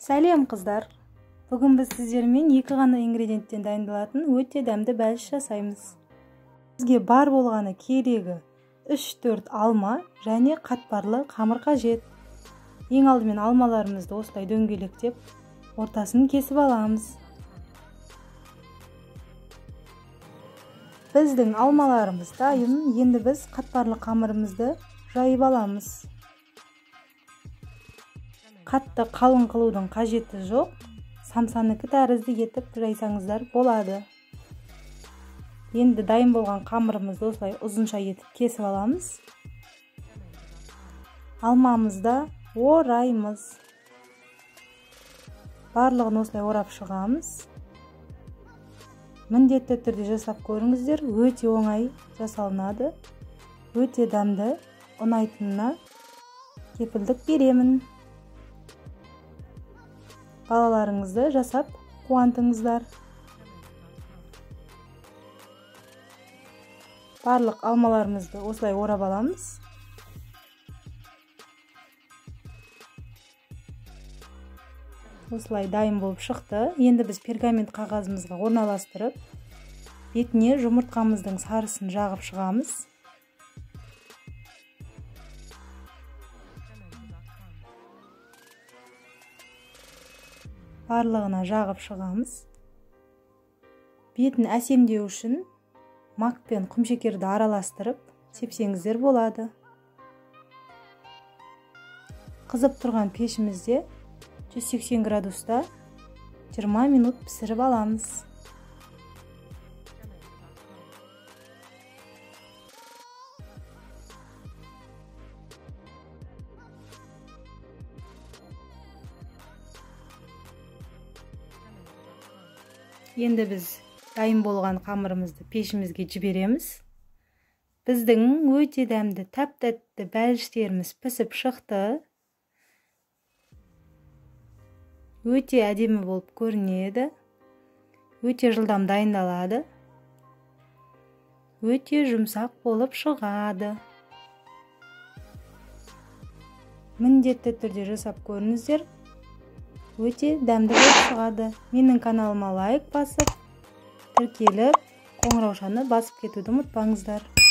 Сәлем қыздар. Бүгін біз сіздермен екі ғана ингредиенттен дайындалатын өте дәмді бәліш жасаймыз. Бізге бар болғаны керегі 3-4 алма және қатпарлы қамыр қажет. Ең алдымен алмаларымызды осылай дөңгелектеп, ортасын кесіп аламыз. Біздің алмаларымыз дайын, енді біз қатпарлы қамырымызды жайып аламыз. Қатты қалың қылудың қажеті жоқ, самсаныкі тәрізді етіп жайсаңыздар болады. Енді дайын болған қамырымызды осылай ұзынша етіп кесіп аламыз. Алмамызда ораймыз. Барлығын осылай орап шығамыз. Міндетті түрде жасап көріңіздер, өте оңай жасалынады. Өте дәмді, ұнайтынына кепілдік беремін. Балаларыңызды жасап қуантыңыздар. Барлық алмаларымызды осылай орап аламыз. Осылай дайын болып шықты. Енді біз пергамент қағазымызға орналастырып, бетіне жұмыртқамыздың сарысын жағып шығамыз. Барлығына жағып шығамыз. Бетін әсемдеу үшін мак пен құмшекерді араластырып сепсеңіздер болады. Қызып тұрған пешімізде 180 градуста 20 минут пісіріп аламыз. Енді біз дайын болған қамырымызды пешімізге жібереміз. Біздің өте дәмді, тәп-тәтті бәліштеріміз пісіп шықты. Өте әдемі болып көрінеді. Өте жылдам дайындалады. Өте жұмсақ болып шығады. Міндетті түрде жасап көріңіздер. Өте дәмді болып шығады. Менің каналыма лайк басып, тіркеліп, қоңыраушаны басып кетуді ұмытпаңыздар.